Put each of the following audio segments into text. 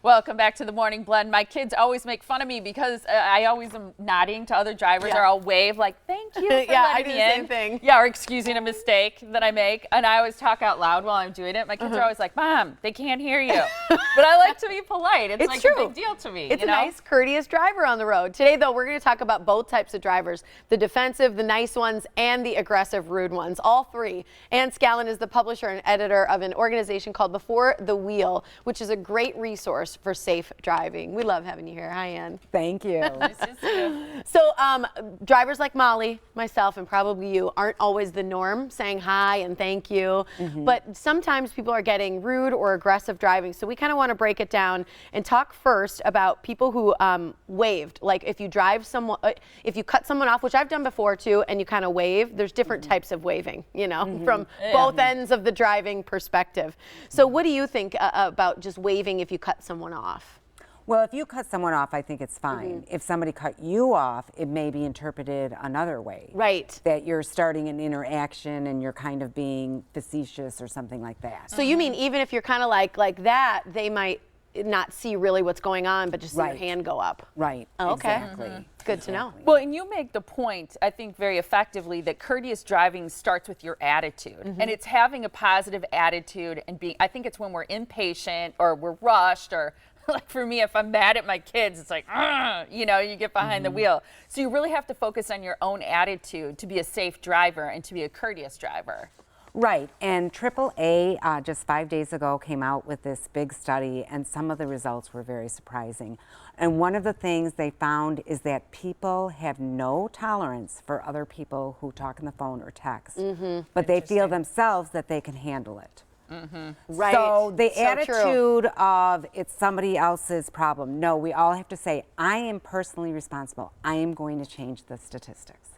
Welcome back to the Morning Blend. My kids always make fun of me because I always am nodding to other drivers, or I'll wave like, thank you for letting me in. I do the same thing. Yeah, or excusing a mistake that I make. And I always talk out loud while I'm doing it. My kids are always like, Mom, they can't hear you. But I like to be polite. It's like true. a big deal to me. It's a nice, courteous driver on the road. Today, though, we're going to talk about both types of drivers, the defensive, the nice ones, and the aggressive, rude ones, all three. Anne Scallon is the publisher and editor of an organization called Before the Wheel, which is a great resource for safe driving. We love having you here. Hi, Anne. Thank you. So drivers like Molly, myself, and probably you aren't always the norm, saying hi and thank you. But sometimes people are getting rude or aggressive driving. So we kind of want to break it down and talk first about people who waved. Like if you drive someone, if you cut someone off, which I've done before too, and you kind of wave, there's different types of waving, you know, from both ends of the driving perspective. So what do you think about just waving if you cut someone off? Well, if you cut someone off, I think it's fine. If somebody cut you off, it may be interpreted another way. Right. That you're starting an interaction and you're kind of being facetious or something like that. So you mean even if you're kind of like that, they might not see really what's going on, but just see your hand go up. Right. Oh, okay. Exactly. Good to know. Well, and you make the point, I think very effectively, that courteous driving starts with your attitude. And it's having a positive attitude and being, I think it's when we're impatient or we're rushed, or like for me, if I'm mad at my kids, it's like, you know, you get behind the wheel. So you really have to focus on your own attitude to be a safe driver and to be a courteous driver. Right, and AAA just 5 days ago came out with this big study, and some of the results were very surprising. And one of the things they found is that people have no tolerance for other people who talk on the phone or text, but they feel themselves that they can handle it. Right. So the So attitude of it's somebody else's problem. No, we all have to say, I am personally responsible. I am going to change the statistics.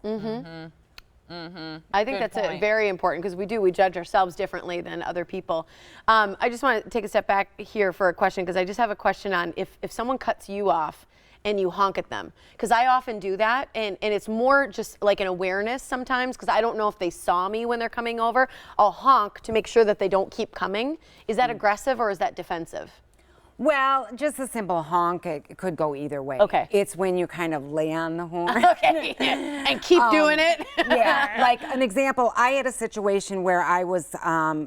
I think that's very important because we judge ourselves differently than other people. I just want to take a step back here for a question because I just have a question on if someone cuts you off and you honk at them, because I often do that, and it's more just like an awareness sometimes because I don't know if they saw me when they're coming over. I'll honk to make sure that they don't keep coming. Is that aggressive or is that defensive? Well, just a simple honk, it could go either way. Okay. It's when you kind of lay on the horn. Okay. And keep doing it. Yeah, like an example, I had a situation where I was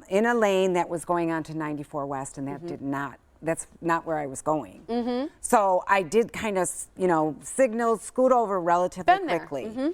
in a lane that was going on to 94 West, and that that's not where I was going. So I did kind of, you know, signal, scoot over relatively quickly.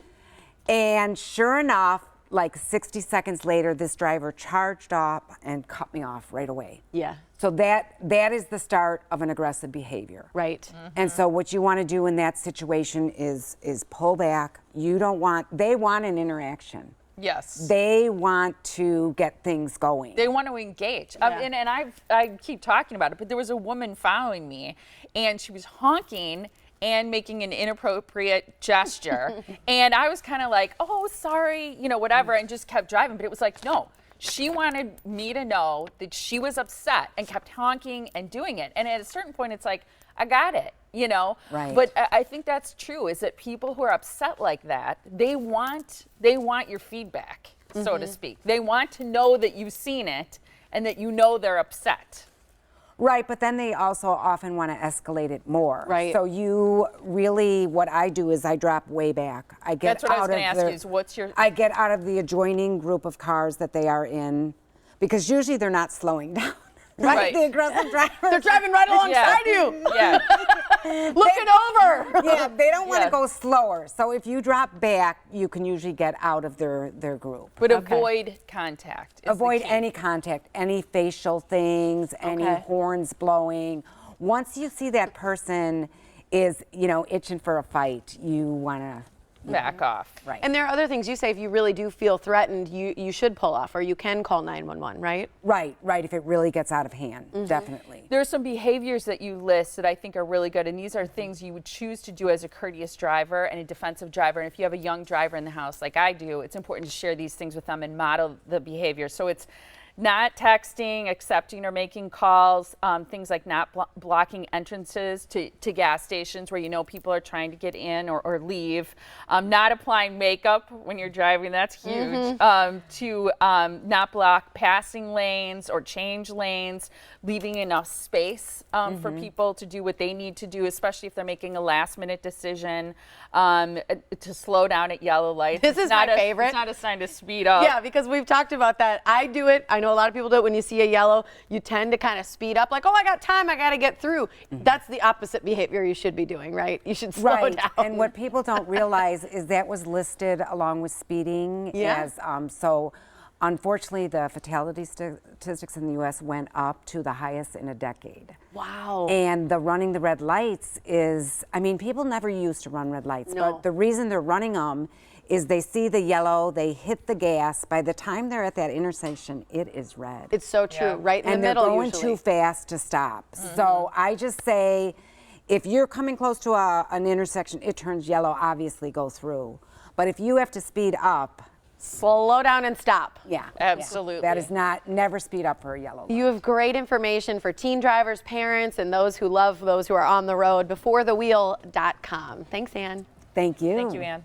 And sure enough, like 60 seconds later, this driver charged up and cut me off right away. Yeah. So that is the start of an aggressive behavior. Right. And so what you want to do in that situation is pull back. They want an interaction. Yes. They want to get things going. They want to engage. And I keep talking about it, but there was a woman following me, and she was honking and making an inappropriate gesture. And I was kind of like, oh, sorry, you know, whatever, and just kept driving. But it was like, no, she wanted me to know that she was upset and kept honking and doing it. And at a certain point, it's like, I got it, you know? Right. But I think that's true, is that people who are upset like that, they want your feedback, so to speak. They want to know that you've seen it and that you know they're upset. Right, but then they also often want to escalate it more. Right. So you really, what I do is I drop way back. I get That's what I was out going to of ask you, is what's your... I get out of the adjoining group of cars that they are in, because usually they're not slowing down. Right. The aggressive drivers. They're driving right alongside you. Yeah. Looking over. Yeah, they don't want to go slower. So if you drop back, you can usually get out of their group. But avoid contact. Avoid any contact, any facial things, any horns blowing. Once you see that person is, you know, itching for a fight, you want to back off. Right. And there are other things you say, if you really do feel threatened, you should pull off, or you can call 911, right? Right, if it really gets out of hand, definitely. There are some behaviors that you list that I think are really good, and these are things you would choose to do as a courteous driver and a defensive driver. And if you have a young driver in the house like I do, it's important to share these things with them and model the behavior. So it's not texting, accepting or making calls, things like not blocking entrances to gas stations where you know people are trying to get in or leave, not applying makeup when you're driving, that's huge, to not block passing lanes or change lanes, leaving enough space for people to do what they need to do, especially if they're making a last minute decision, to slow down at yellow lights. This is my favorite. It's not a sign to speed up. Yeah, because we've talked about that. I do it. I know a lot of people do it. When you see a yellow, you tend to kind of speed up, like, oh, I got time, I got to get through. That's the opposite behavior you should be doing, right? You should slow down. And what people don't realize is that was listed along with speeding as so. Unfortunately, the fatality statistics in the U.S. went up to the highest in a decade. Wow. And the running the red lights is, I mean, people never used to run red lights, No. but the reason they're running them is they see the yellow, they hit the gas. By the time they're at that intersection, it is red. It's so true, right in and the middle they're going usually. too fast to stop. So I just say, if you're coming close to an intersection, it turns yellow, obviously go through. But if you have to speed up, Slow down and stop. yeah. Absolutely. That is never speed up for a yellow light. You have great information for teen drivers, parents, and those who love those who are on the road. Beforethewheel.com. Thanks, Anne. Thank you. Thank you, Anne.